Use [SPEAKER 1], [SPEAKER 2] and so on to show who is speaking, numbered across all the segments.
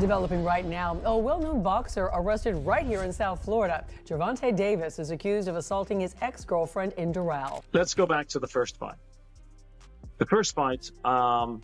[SPEAKER 1] Developing right now, a well-known boxer arrested right here in South Florida. Gervonta Davis is accused of assaulting his ex-girlfriend in Doral.
[SPEAKER 2] Let's go back to the first fight. The first fight, I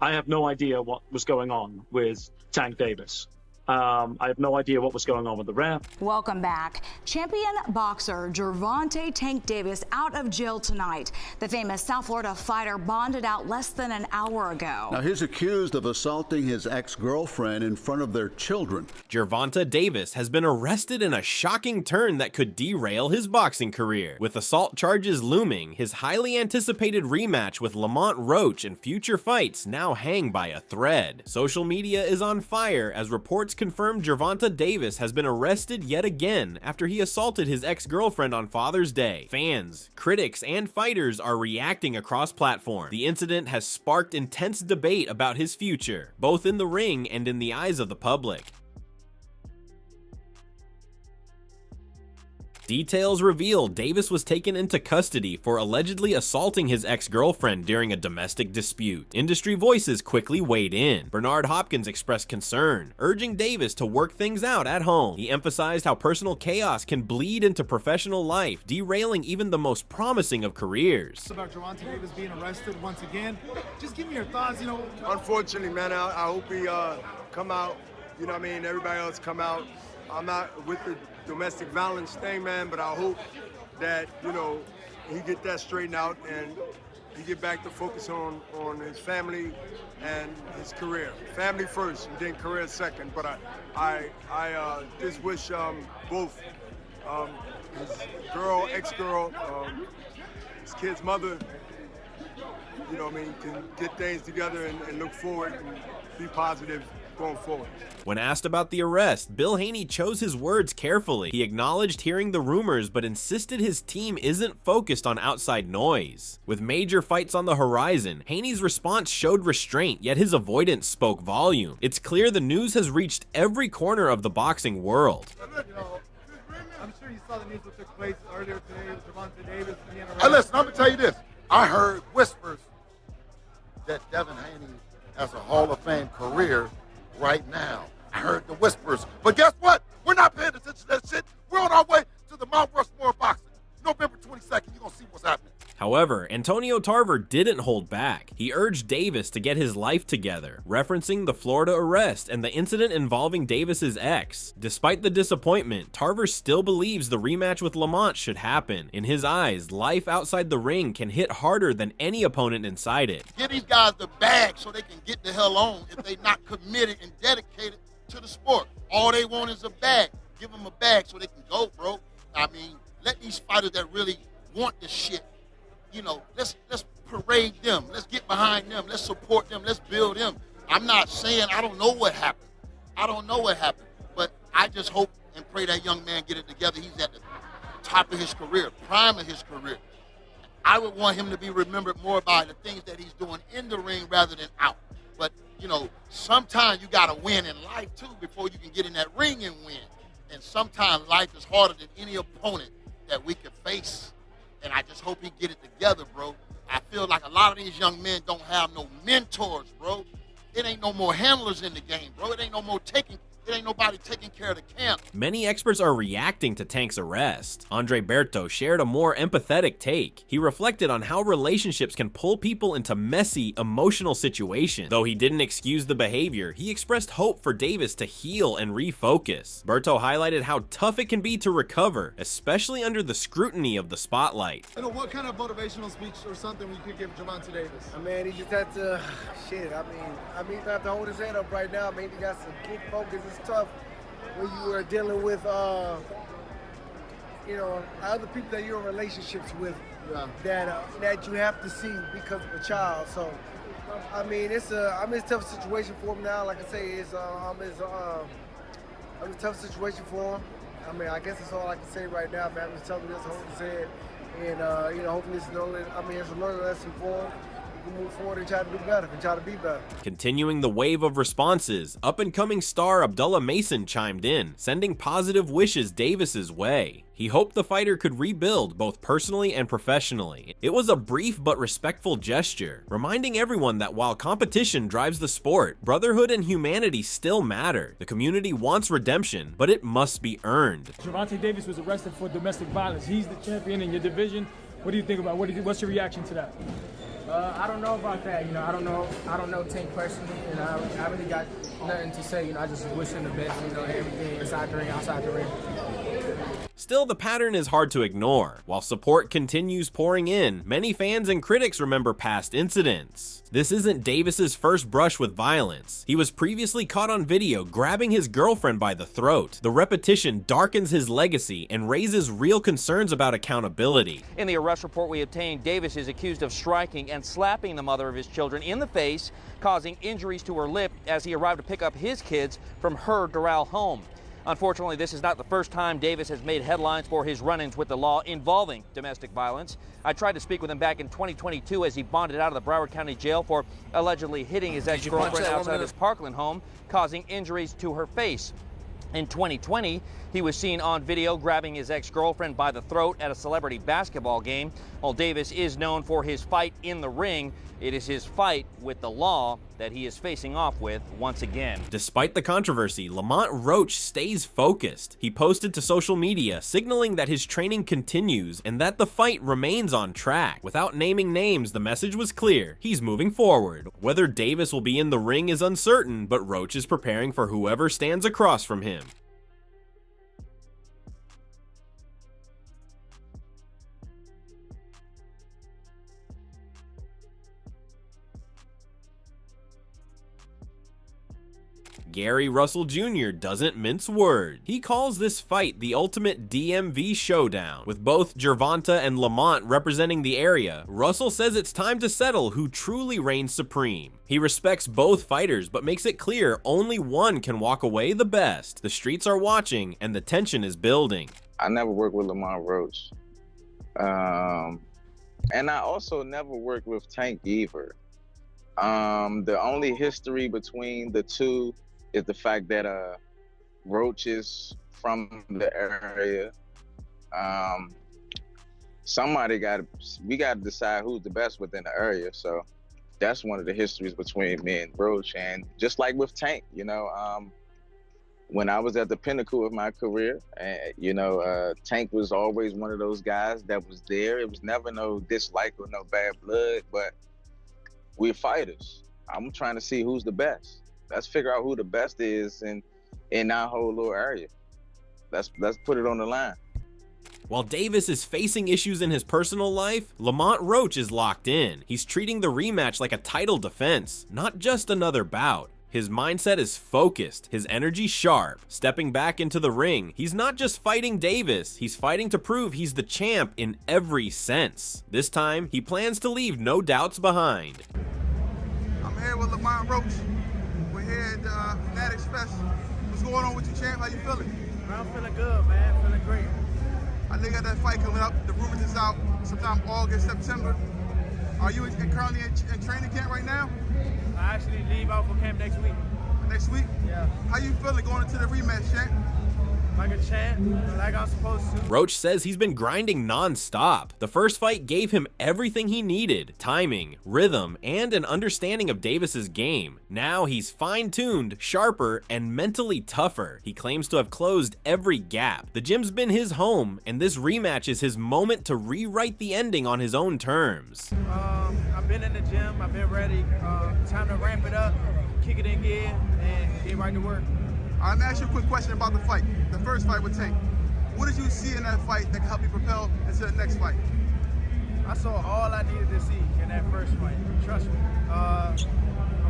[SPEAKER 2] have no idea what was going on with Tank Davis. I have no idea what was going on with the ref.
[SPEAKER 3] Welcome back. Champion boxer Gervonta Tank Davis out of jail tonight. The famous South Florida fighter bonded out less than an hour ago.
[SPEAKER 4] Now he's accused of assaulting his ex-girlfriend in front of their children.
[SPEAKER 5] Gervonta Davis has been arrested in a shocking turn that could derail his boxing career. With assault charges looming, his highly anticipated rematch with Roach and future fights now hang by a thread. Social media is on fire as reports confirmed Gervonta Davis has been arrested yet again after he assaulted his ex-girlfriend on Father's Day. Fans, critics, and fighters are reacting across platforms. The incident has sparked intense debate about his future, both in the ring and in the eyes of the public. Details reveal Davis was taken into custody for allegedly assaulting his ex-girlfriend during a domestic dispute. Industry voices quickly weighed in. Bernard Hopkins expressed concern, urging Davis to work things out at home. He emphasized how personal chaos can bleed into professional life, derailing even the most promising of careers.
[SPEAKER 6] About Gervonta Davis being arrested once again, just give me your thoughts,
[SPEAKER 7] Unfortunately, man, I hope he come out, what I mean, everybody else come out. I'm not with the domestic violence thing, man, but I hope that, he get that straightened out and he get back to focus on his family and his career. Family first and then career second, but I just wish both his girl, ex-girl, his kid's mother, can get things together and look forward and be positive going forward.
[SPEAKER 5] When asked about the arrest, Bill Haney chose his words carefully. He acknowledged hearing the rumors, but insisted his team isn't focused on outside noise. With major fights on the horizon, Haney's response showed restraint, yet his avoidance spoke volume. It's clear the news has reached every corner of the boxing world.
[SPEAKER 6] I'm sure you saw the news that took place earlier today with Gervonta Davis being arrested.
[SPEAKER 8] Hey, listen, I'm going to tell you this. I heard whispers that Devin Haney has a Hall of Fame career right now. I heard the whispers. But guess what? We're not paying attention to that shit. We're on our way to the Mount Rushmore boxing. November 22nd, you're going to see what's happening.
[SPEAKER 5] However, Antonio Tarver didn't hold back. He urged Davis to get his life together, referencing the Florida arrest and the incident involving Davis's ex. Despite the disappointment, Tarver still believes the rematch with Lamont should happen. In his eyes, life outside the ring can hit harder than any opponent inside it.
[SPEAKER 8] Give these guys the bag so they can get the hell on if they're not committed and dedicated to the sport. All they want is a bag. Give them a bag so they can go, bro. I mean, let these fighters that really want the shit, let's parade them. Let's get behind them. Let's support them. Let's build them. I'm not saying I don't know what happened. But I just hope and pray that young man get it together. He's at the top of his career, prime of his career. I would want him to be remembered more by the things that he's doing in the ring rather than out. But, sometimes you got to win in life, too, before you can get in that ring and win. And sometimes life is harder than any opponent that we can face. And I just hope he get it together, bro. I feel like a lot of these young men don't have no mentors, bro. It ain't no more handlers in the game, bro. It ain't nobody taking care of the camp.
[SPEAKER 5] Many experts are reacting to Tank's arrest. Andre Berto shared a more empathetic take. He reflected on how relationships can pull people into messy, emotional situations. Though he didn't excuse the behavior, he expressed hope for Davis to heal and refocus. Berto highlighted how tough it can be to recover, especially under the scrutiny of the spotlight.
[SPEAKER 6] What kind of motivational speech or something we could give Gervonta Davis?
[SPEAKER 9] He just had to, he have to hold his head up right now. He got some good focus. It's tough when you are dealing with, other people that you're in relationships with, that you have to see because of a child. So, it's a tough situation for him now. Like I say, it's a tough situation for him. I guess that's all I can say right now, man. I'm just telling him this, hold his head, and hopefully it's a learning lesson for him. can move forward and try to do better and try to be better.
[SPEAKER 5] Continuing the wave of responses, up-and-coming star Abdullah Mason chimed in, sending positive wishes Davis's way. He hoped the fighter could rebuild both personally and professionally. It was a brief but respectful gesture, reminding everyone that while competition drives the sport, brotherhood and humanity still matter. The community wants redemption, but it must be earned.
[SPEAKER 10] Gervonta Davis was arrested for domestic violence. He's the champion in your division. What do you think about what's your reaction to that?
[SPEAKER 11] I don't know about that. I don't know Tank personally, and I really got nothing to say. I just wish him the best. Everything inside the ring, outside the ring.
[SPEAKER 5] Still, the pattern is hard to ignore. While support continues pouring in, many fans and critics remember past incidents. This isn't Davis's first brush with violence. He was previously caught on video grabbing his girlfriend by the throat. The repetition darkens his legacy and raises real concerns about accountability.
[SPEAKER 12] In the arrest report we obtained, Davis is accused of striking and slapping the mother of his children in the face, causing injuries to her lip as he arrived to pick up his kids from her Doral home. Unfortunately, this is not the first time Davis has made headlines for his run-ins with the law involving domestic violence. I tried to speak with him back in 2022 as he bonded out of the Broward County Jail for allegedly hitting his ex-girlfriend outside his Parkland home, causing injuries to her face. In 2020, he was seen on video grabbing his ex-girlfriend by the throat at a celebrity basketball game. While Davis is known for his fight in the ring, it is his fight with the law that he is facing off with once again.
[SPEAKER 5] Despite the controversy, Lamont Roach stays focused. He posted to social media, signaling that his training continues and that the fight remains on track. Without naming names, the message was clear. He's moving forward. Whether Davis will be in the ring is uncertain, but Roach is preparing for whoever stands across from him. Gary Russell Jr. doesn't mince words. He calls this fight the ultimate DMV showdown. With both Gervonta and Lamont representing the area, Russell says it's time to settle who truly reigns supreme. He respects both fighters, but makes it clear only one can walk away the best. The streets are watching, and the tension is building.
[SPEAKER 13] I never worked with Lamont Roach. And I also never worked with Tank either. The only history between the two is the fact that Roach is from the area. We got to decide who's the best within the area. So that's one of the histories between me and Roach. And just like with Tank, when I was at the pinnacle of my career, Tank was always one of those guys that was there. It was never no dislike or no bad blood, but we're fighters. I'm trying to see who's the best. Let's figure out who the best is in our whole little area. Let's put it on the line.
[SPEAKER 5] While Davis is facing issues in his personal life, Lamont Roach is locked in. He's treating the rematch like a title defense, not just another bout. His mindset is focused, his energy sharp. Stepping back into the ring, he's not just fighting Davis, he's fighting to prove he's the champ in every sense. This time, he plans to leave no doubts behind.
[SPEAKER 6] I'm here with Lamont Roach. We're here at Fanatics Fest. What's going on with you, champ? How you feeling?
[SPEAKER 11] I'm feeling good, man. Feeling great.
[SPEAKER 6] I know you got that fight coming up. The rumors is out sometime August, September. Are you currently in training camp right now?
[SPEAKER 11] I actually leave out for camp next week.
[SPEAKER 6] Next week?
[SPEAKER 11] Yeah.
[SPEAKER 6] How you feeling going into the rematch, champ?
[SPEAKER 11] Like a champ, like I'm supposed to.
[SPEAKER 5] Roach says he's been grinding non-stop. The first fight gave him everything he needed: timing, rhythm, and an understanding of Davis's game. Now he's fine-tuned, sharper, and mentally tougher. He claims to have closed every gap. The gym's been his home, and this rematch is his moment to rewrite the ending on his own terms.
[SPEAKER 11] I've been in the gym, I've been ready. Time to ramp it up, kick it in gear, and get right to work.
[SPEAKER 6] I'm gonna ask you a quick question about the fight. The first fight with Tank. What did you see in that fight that can help you propel into the next fight?
[SPEAKER 11] I saw all I needed to see in that first fight. Trust me. I'm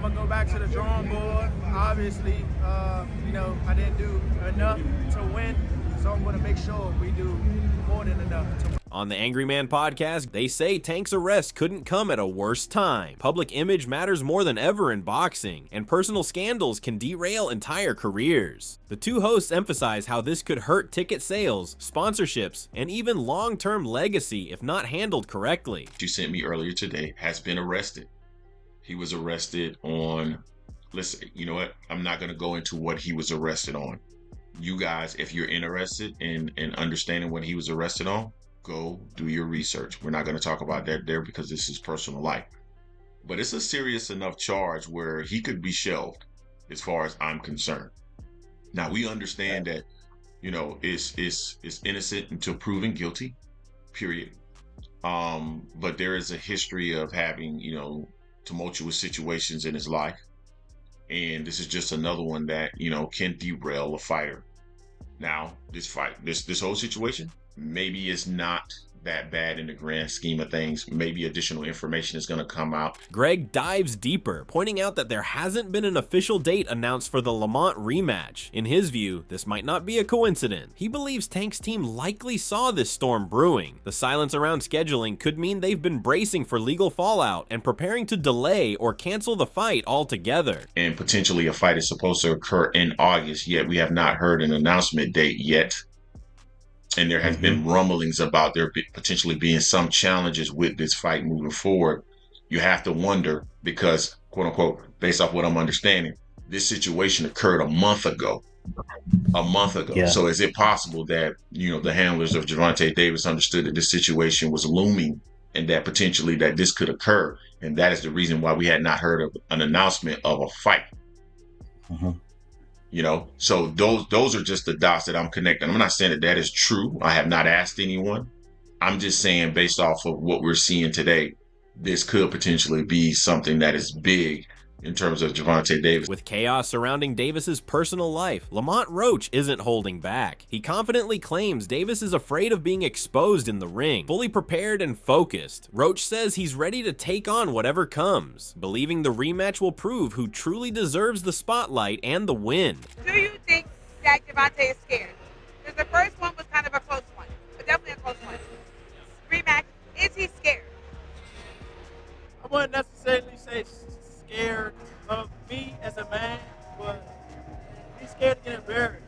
[SPEAKER 11] gonna go back to the drawing board. Obviously, I didn't do enough to win, so I'm gonna make sure we do more than enough to win.
[SPEAKER 5] On the Angry Man podcast, they say Tank's arrest couldn't come at a worse time. Public image matters more than ever in boxing, and personal scandals can derail entire careers. The two hosts emphasize how this could hurt ticket sales, sponsorships, and even long-term legacy if not handled correctly.
[SPEAKER 14] You sent me earlier today has been arrested. He was arrested on, listen, you know what? I'm not going to go into what he was arrested on. You guys, if you're interested in understanding what he was arrested on, go do your research. We're not going to talk about that there because this is personal life. But it's a serious enough charge where he could be shelved as far as I'm concerned. Now, we understand that, you know, is innocent until proven guilty, period. But there is a history of having, you know, tumultuous situations in his life. And this is just another one that, you know, can derail a fighter. Now, this whole situation, maybe it's not that bad in the grand scheme of things. Maybe additional information is going to come out.
[SPEAKER 5] Greg dives deeper, pointing out that there hasn't been an official date announced for the Lamont rematch. In his view, this might not be a coincidence. He believes Tank's team likely saw this storm brewing. The silence around scheduling could mean they've been bracing for legal fallout and preparing to delay or cancel the fight altogether.
[SPEAKER 14] And potentially a fight is supposed to occur in August, yet we have not heard an announcement date yet. And there has been rumblings about there potentially being some challenges with this fight moving forward. You have to wonder because, quote unquote, based off what I'm understanding, this situation occurred a month ago. Yeah. So is it possible that, you know, the handlers of Gervonta Davis understood that this situation was looming and that potentially that this could occur? And that is the reason why we had not heard of an announcement of a fight. You know, so those are just the dots that I'm connecting. I'm not saying that that is true. I have not asked anyone. I'm just saying based off of what we're seeing today, this could potentially be something that is big in terms of Gervonta Davis.
[SPEAKER 5] With chaos surrounding Davis's personal life, Lamont Roach isn't holding back. He confidently claims Davis is afraid of being exposed in the ring. Fully prepared and focused, Roach says he's ready to take on whatever comes, believing the rematch will prove who truly deserves the spotlight and the win.
[SPEAKER 15] Do you think that Gervonta is scared? Because the first one was kind of a close one, but definitely a close one. Rematch, is he scared?
[SPEAKER 11] I wouldn't necessarily say scared of me as a man, but he's scared to get embarrassed.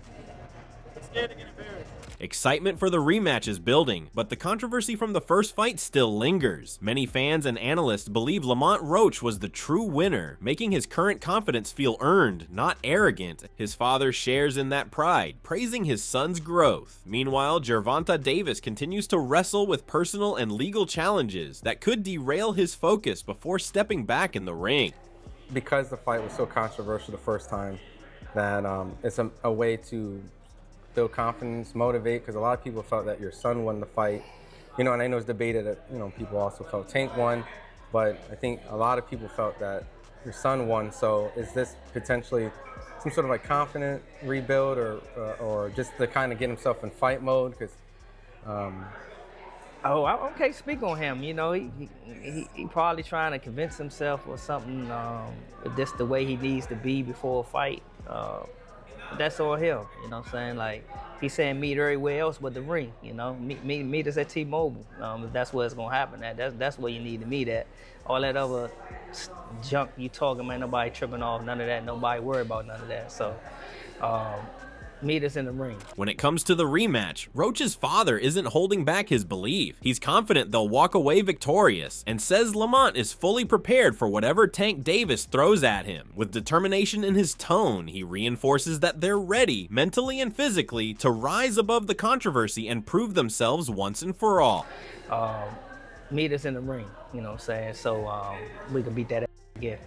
[SPEAKER 11] He's scared to get embarrassed.
[SPEAKER 5] Excitement for the rematch is building, but the controversy from the first fight still lingers. Many fans and analysts believe Lamont Roach was the true winner, making his current confidence feel earned, not arrogant. His father shares in that pride, praising his son's growth. Meanwhile, Gervonta Davis continues to wrestle with personal and legal challenges that could derail his focus before stepping back in the ring.
[SPEAKER 16] Because the fight was so controversial the first time, that it's a way to build confidence, motivate, because a lot of people felt that your son won the fight. You know, and I know it's debated that, you know, people also felt Tank won, but I think a lot of people felt that your son won. So is this potentially some sort of like confident rebuild or just to kind of get himself in fight mode? Because
[SPEAKER 17] I can't speak on him. You know, he probably trying to convince himself or something. This the way he needs to be before a fight. That's all him. You know what I'm saying? Like he's saying meet everywhere else but the ring. You know, meet us at T-Mobile. If that's where it's gonna happen at. That's where you need to meet at. All that other junk you talking, man, nobody tripping off. None of that. Nobody worried about none of that. So. Meet us in the ring.
[SPEAKER 5] When it comes to the rematch, Roach's father isn't holding back his belief. He's confident they'll walk away victorious and says Lamont is fully prepared for whatever Tank Davis throws at him. With determination in his tone, he reinforces that they're ready, mentally and physically, to rise above the controversy and prove themselves once and for all.
[SPEAKER 17] Meet us in the ring, you know what I'm saying? So we can beat that ass again.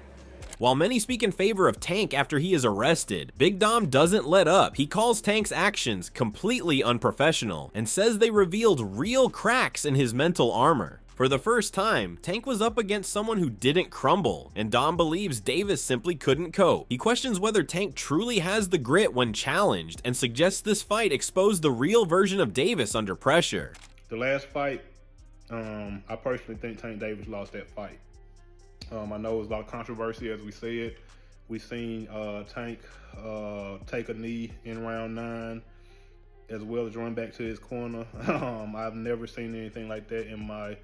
[SPEAKER 5] While many speak in favor of Tank after he is arrested, Big Dom doesn't let up. He calls Tank's actions completely unprofessional and says they revealed real cracks in his mental armor. For the first time, Tank was up against someone who didn't crumble, and Dom believes Davis simply couldn't cope. He questions whether Tank truly has the grit when challenged and suggests this fight exposed the real version of Davis under pressure.
[SPEAKER 18] The last fight, I personally think Tank Davis lost that fight. I know it was a lot of controversy, as we said. We've seen Tank take a knee in round 9, as well as run back to his corner. I've never seen anything like that in my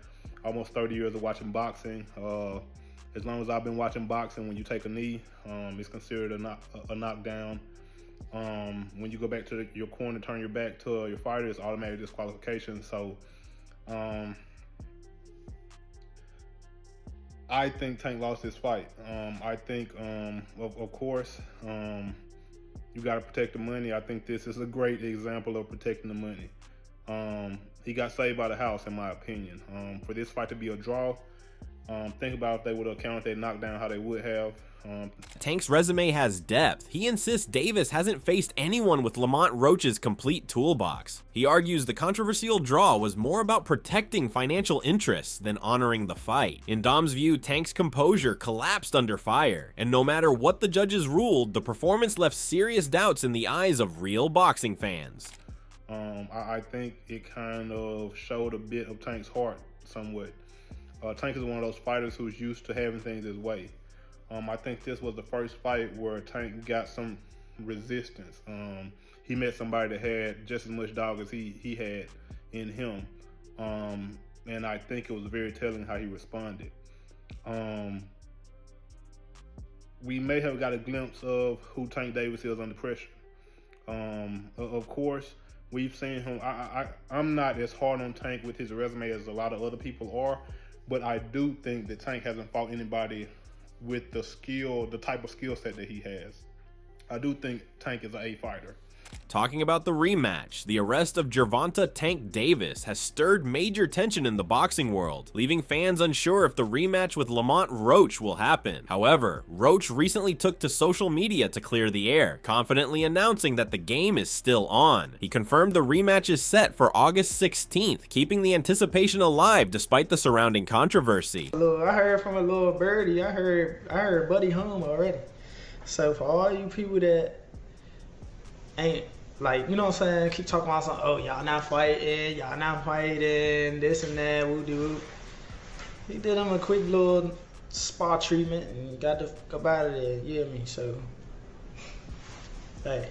[SPEAKER 18] almost 30 years of watching boxing. As long as I've been watching boxing, when you take a knee, it's considered a knockdown. When you go back to your corner, turn your back to your fighter, it's automatic disqualification. So I think Tank lost this fight. I think, of course, you got to protect the money. I think this is a great example of protecting the money. He got saved by the house, in my opinion. For this fight to be a draw, think about if they would have counted that knockdown how they would have.
[SPEAKER 5] Tank's resume has depth. He insists Davis hasn't faced anyone with Lamont Roach's complete toolbox. He argues the controversial draw was more about protecting financial interests than honoring the fight. In Dom's view, Tank's composure collapsed under fire, and no matter what the judges ruled, the performance left serious doubts in the eyes of real boxing fans.
[SPEAKER 18] I think it kind of showed a bit of Tank's heart somewhat. Tank is one of those fighters who's used to having things his way. I think this was the first fight where Tank got some resistance. He met somebody that had just as much dog as he had in him. And I think it was very telling how he responded. We may have got a glimpse of who Tank Davis is under pressure. Of course, we've seen him. I'm not as hard on Tank with his resume as a lot of other people are, but I do think that Tank hasn't fought anybody with the type of skill set that he has. I do think Tank is an A fighter.
[SPEAKER 5] Talking about the rematch, the arrest of Gervonta Tank Davis has stirred major tension in the boxing world, leaving fans unsure if the rematch with Lamont Roach will happen. However, Roach recently took to social media to clear the air, confidently announcing that the game is still on. He confirmed the rematch is set for August 16th, keeping the anticipation alive despite the surrounding controversy.
[SPEAKER 19] I heard from a little birdie, I heard Buddy home already. So for all you people that ain't, like, you know what I'm saying, keep talking about something, oh, y'all not fighting, this and that, woo-de-woo. He did him a quick little spa treatment and got the fuck out of there, you hear me? So, hey,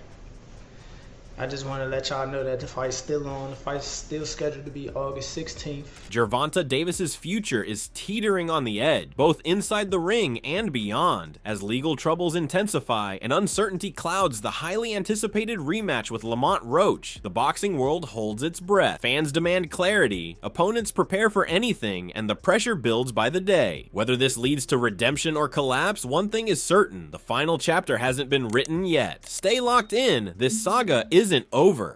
[SPEAKER 19] I just want to let y'all know that the fight's still on. The fight's still scheduled to be August 16th.
[SPEAKER 5] Gervonta Davis's future is teetering on the edge, both inside the ring and beyond, as legal troubles intensify and uncertainty clouds the highly anticipated rematch with Lamont Roach. The boxing world holds its breath. Fans demand clarity, opponents prepare for anything, and the pressure builds by the day. Whether this leads to redemption or collapse, one thing is certain: the final chapter hasn't been written yet. Stay locked in. This saga isn't over.